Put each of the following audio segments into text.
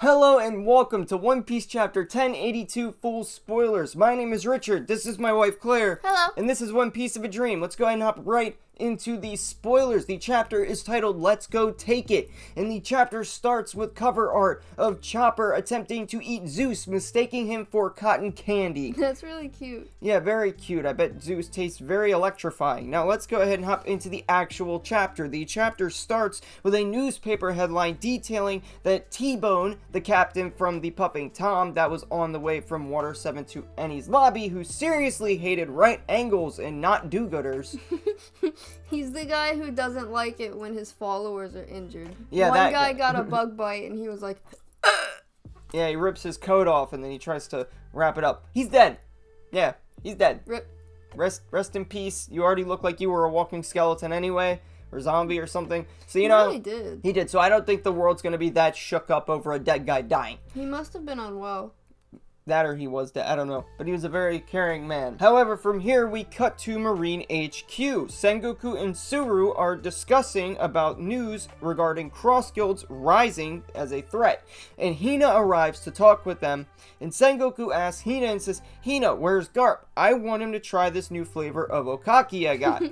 Hello and welcome to One Piece Chapter 1082 Full Spoilers. My name is Richard, this is my wife Claire. Hello. And this is One Piece of a Dream. Let's go ahead and hop right into the spoilers. The chapter is titled Let's Go Take It. And the chapter starts with cover art of Chopper attempting to eat Zeus, mistaking him for cotton candy. That's really cute. Yeah, very cute. I bet Zeus tastes very electrifying. Now let's go ahead and hop into the actual chapter. The chapter starts with a newspaper headline detailing that T-Bone, the captain from the Puffing Tom that was on the way from Water 7 to Ennie's lobby, who seriously hated right angles and not do-gooders. He's the guy who doesn't like it when his followers are injured. Yeah, One guy got a bug bite and he was like, Yeah, he rips his coat off and then he tries to wrap it up. He's dead. Yeah, he's dead. Rip. Rest in peace. You already look like you were a walking skeleton anyway, or zombie or something. So, you He know, really did. He did. So I don't think the world's going to be that shook up over a dead guy dying. He must have been unwell. That or he was dead, I don't know. But he was a very caring man. However, from here we cut to Marine HQ. Sengoku and Tsuru are discussing about news regarding cross guilds rising as a threat. And Hina arrives to talk with them. And Sengoku asks Hina and says, Hina, where's Garp? I want him to try this new flavor of Okaki I got.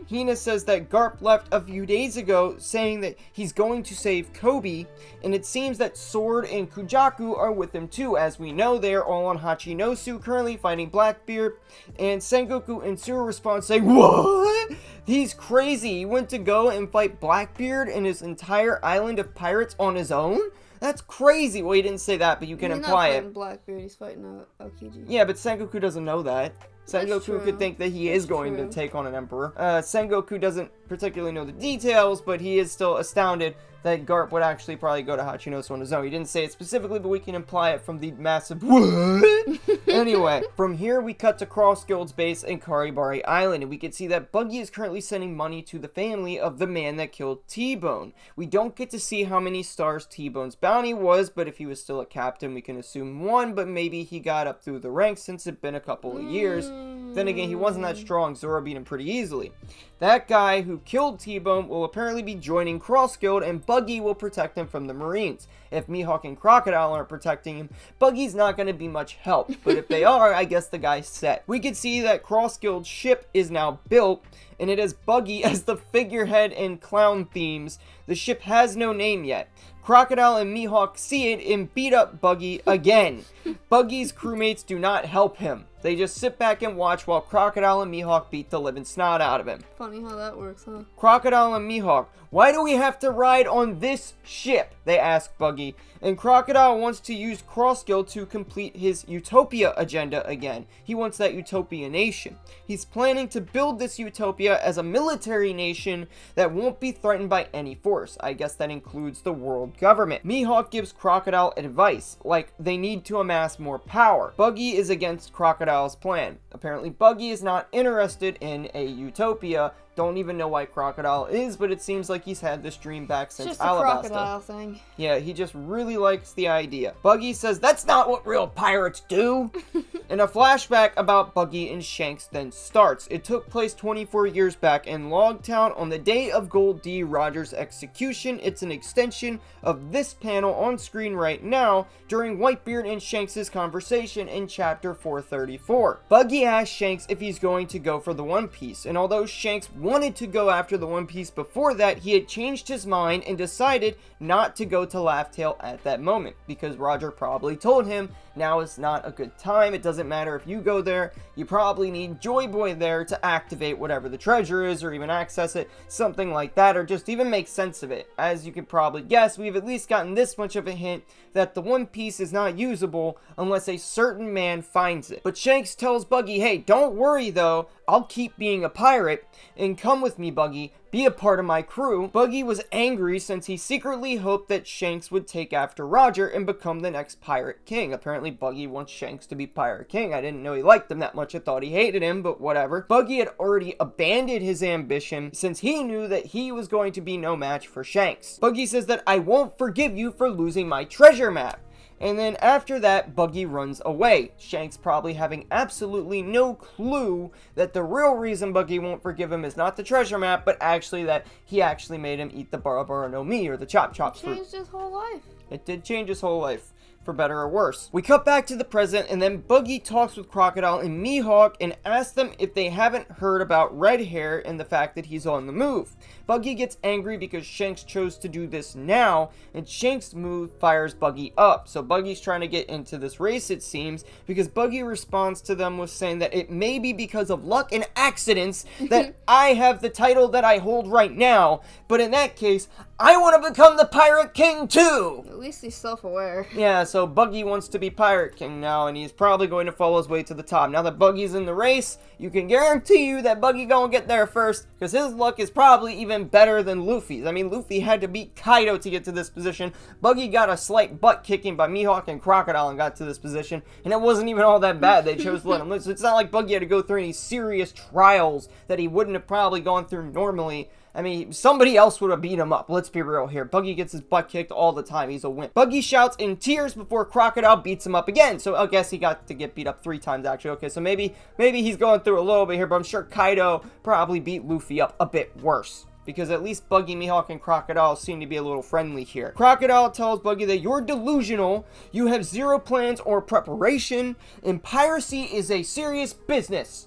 Hina says that Garp left a few days ago saying that he's going to save Kobe. And it seems that Sword and Kujaku are with him too. As we know, they are all on Hachinosu currently fighting Blackbeard. And Sengoku and Tsuru respond saying, what? He's crazy. He went to go and fight Blackbeard and his entire island of pirates on his own? That's crazy. Well, he didn't say that, but you can imply it. He's not fighting Blackbeard, he's fighting Aokiji. Yeah, but Sengoku doesn't know that. Sengoku could think that he is going to take on an emperor. Sengoku doesn't particularly know the details, but he is still astounded that Garp would actually probably go to Hachinosu on his own. He didn't say it specifically, but we can imply it from the massive what? Anyway, from here we cut to Cross Guild's base in Karibari Island, and we can see that Buggy is currently sending money to the family of the man that killed T-Bone. We don't get to see how many stars T-Bone's bounty was, but if he was still a captain, we can assume 1, but maybe he got up through the ranks since it's been a couple of years. Then again, he wasn't that strong. Zoro beat him pretty easily. That guy who killed T-Bone will apparently be joining Cross Guild, and Buggy will protect him from the Marines. If Mihawk and Crocodile aren't protecting him, Buggy's not going to be much help. But if they are, I guess the guy's set. We can see that Cross Guild's ship is now built, and it has Buggy as the figurehead and clown themes. The ship has no name yet. Crocodile and Mihawk see it and beat up Buggy again. Buggy's crewmates do not help him. They just sit back and watch while Crocodile and Mihawk beat the living snot out of him. Funny how that works, huh? Crocodile and Mihawk, why do we have to ride on this ship? They ask Buggy. And Crocodile wants to use Cross Guild to complete his Utopia agenda again. He wants that Utopia nation. He's planning to build this Utopia as a military nation that won't be threatened by any force. I guess that includes the world government. Mihawk gives Crocodile advice, like they need to amass more power. Buggy is against Crocodile's plan. Apparently Buggy is not interested in a Utopia. Don't even know why Crocodile is, but it seems like he's had this dream back since just a Alabasta. crocodile thing. Yeah, he just really likes the idea. Buggy says, that's not what real pirates do! And a flashback about Buggy and Shanks then starts. It took place 24 years back in Logtown on the day of Gold D. Rogers' execution. It's an extension of this panel on screen right now during Whitebeard and Shanks' conversation in chapter 434. Buggy asks Shanks if he's going to go for the One Piece, and although Shanks wanted to go after the One Piece before that, he had changed his mind and decided not to go to Laugh Tale at that moment, because Roger probably told him now is not a good time. It doesn't matter if you go there, you probably need Joy Boy there to activate whatever the treasure is or even access it, something like that, or just even make sense of it. As you could probably guess, we've at least gotten this much of a hint that the One Piece is not usable unless a certain man finds it. But Shanks tells Buggy, hey, don't worry though, I'll keep being a pirate, and come with me, Buggy, be a part of my crew. Buggy was angry since he secretly hoped that Shanks would take after Roger and become the next Pirate King. Apparently Buggy wants Shanks to be Pirate King. I didn't know he liked him that much. I thought he hated him, but whatever. Buggy had already abandoned his ambition since he knew that he was going to be no match for Shanks. Buggy says that I won't forgive you for losing my treasure map. And then after that, Buggy runs away. Shanks probably having absolutely no clue that the real reason Buggy won't forgive him is not the treasure map, but actually that he actually made him eat the Bara Bara no Mi, or the Chop Chop fruit. Changed his whole life. It did change his whole life, for better or worse. We cut back to the present, and then Buggy talks with Crocodile and Mihawk and asks them if they haven't heard about Red Hair and the fact that he's on the move. Buggy gets angry because Shanks chose to do this now, and Shanks' move fires Buggy up. So Buggy's trying to get into this race, it seems, because Buggy responds to them with saying that it may be because of luck and accidents that I have the title that I hold right now, but in that case, I want to become the Pirate King too! At least he's self-aware. Yeah, so Buggy wants to be Pirate King now, and he's probably going to follow his way to the top. Now that Buggy's in the race, you can guarantee you that Buggy gonna get there first, because his luck is probably even better than Luffy's. I mean, Luffy had to beat Kaido to get to this position. Buggy got a slight butt kicking by Mihawk and Crocodile and got to this position, and it wasn't even all that bad. They chose to let him live. So it's not like Buggy had to go through any serious trials that he wouldn't have probably gone through normally. I mean, somebody else would have beat him up. Let's be real here. Buggy gets his butt kicked all the time. He's a wimp. Buggy shouts in tears before Crocodile beats him up again. So I guess he got to get beat up 3 times, actually. Okay, so maybe he's going through a little bit here, but I'm sure Kaido probably beat Luffy up a bit worse, because at least Buggy, Mihawk, and Crocodile seem to be a little friendly here. Crocodile tells Buggy that you're delusional, you have zero plans or preparation, and piracy is a serious business.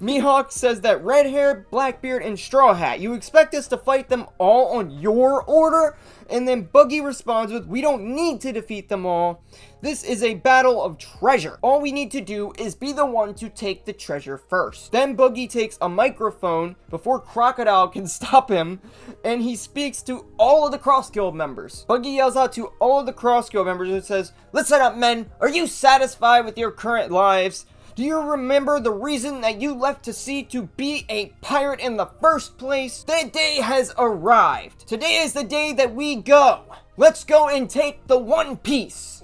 Mihawk says that Red Hair, Blackbeard, and Straw Hat, you expect us to fight them all on your order? And then Buggy responds with, we don't need to defeat them all. This is a battle of treasure. All we need to do is be the one to take the treasure first. Then Buggy takes a microphone before Crocodile can stop him, and he speaks to all of the Cross Guild members. Buggy yells out to all of the Cross Guild members and says, listen up, men. Are you satisfied with your current lives? Do you remember the reason that you left to sea to be a pirate in the first place? That day has arrived. Today is the day that we go. Let's go and take the One Piece.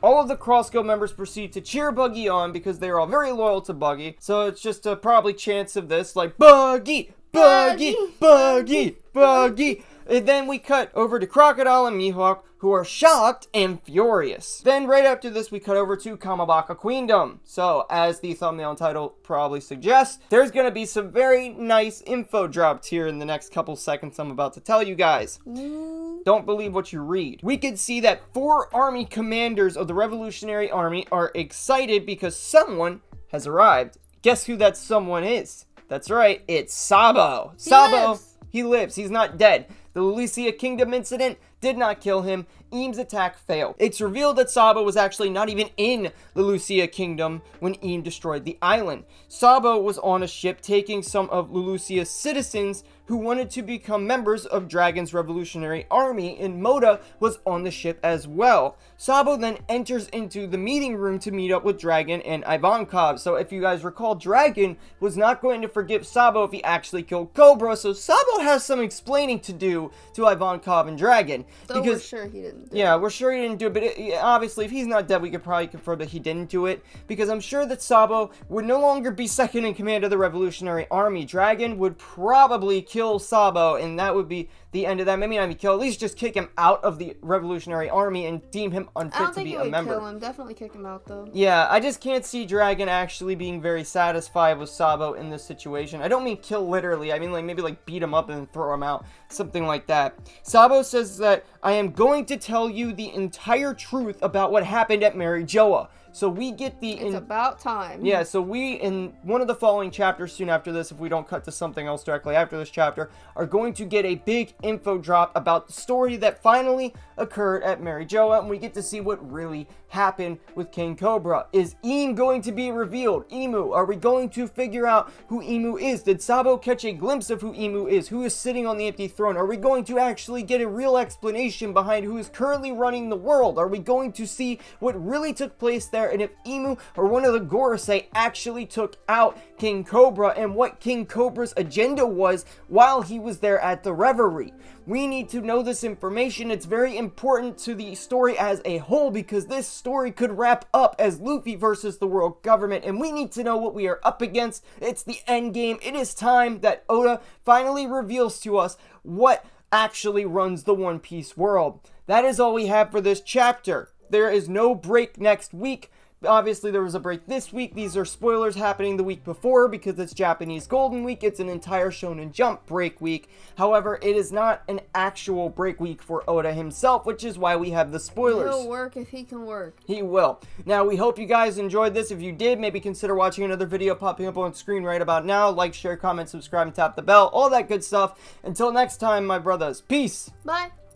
All of the Cross Guild members proceed to cheer Buggy on because they're all very loyal to Buggy. So it's just a probably chance of this, like, Buggy, Buggy, Buggy, Buggy. And then we cut over to Crocodile and Mihawk, who are shocked and furious. Then right after this, we cut over to Kamabaka Queendom. So, as the thumbnail and title probably suggests, there's gonna be some very nice info dropped here in the next couple seconds I'm about to tell you guys. Don't believe what you read. We can see that 4 army commanders of the Revolutionary Army are excited because someone has arrived. Guess who that someone is? That's right, it's Sabo. Sabo, he lives. He's not dead. The Lulusia Kingdom incident did not kill him. Eam's attack failed. It's revealed that Sabo was actually not even in the Lulusia Kingdom when Eam destroyed the island. Sabo was on a ship taking some of Lulusia's citizens who wanted to become members of Dragon's Revolutionary Army, and Moda was on the ship as well. Sabo then enters into the meeting room to meet up with Dragon and Ivankov. So if you guys recall, Dragon was not going to forgive Sabo if he actually killed Cobra, so Sabo has some explaining to do to Ivankov and Dragon. Though we're sure he didn't do it. Yeah, we're sure he didn't do it, but obviously if he's not dead, we could probably confirm that he didn't do it, because I'm sure that Sabo would no longer be second in command of the Revolutionary Army. Dragon would probably kill Sabo, and that would be the end of that. Maybe not even kill, at least just kick him out of the Revolutionary Army and deem him unfit to be a member. I don't think it would kill him. Definitely kick him out, though. Yeah, I just can't see Dragon actually being very satisfied with Sabo in this situation. I don't mean kill literally. I mean like maybe like beat him up and throw him out. Something like that. Sabo says that I am going to tell you the entire truth about what happened at Mary Joa. So we get the... It's about time. Yeah, so we, in one of the following chapters soon after this, if we don't cut to something else directly after this chapter, are going to get a big info drop about the story that finally occurred at Mary Joa, and we get to see what really happened with King Cobra. Is Eam going to be revealed? Imu, are we going to figure out who Imu is? Did Sabo catch a glimpse of who Imu is? Who is sitting on the empty throne? Are we going to actually get a real explanation behind who is currently running the world? Are we going to see what really took place there, and if Imu or one of the Gorosei actually took out King Cobra, and what King Cobra's agenda was while he was there at the reverie? We need to know this information. It's very important to the story as a whole, because this story could wrap up as Luffy versus the world government, and we need to know what we are up against. It's the end game. It is time that Oda finally reveals to us what actually runs the One Piece world. That is all we have for this chapter. There is no break next week Obviously, there was a break this week. These are spoilers happening the week before because it's Japanese Golden Week. It's an entire Shonen Jump break week. However, it is not an actual break week for Oda himself, which is why we have the spoilers. He'll work if he can work. He will. Now, we hope you guys enjoyed this. If you did, maybe consider watching another video popping up on screen right about now. Like, share, comment, subscribe, and tap the bell. All that good stuff. Until next time, my brothers. Peace. Bye.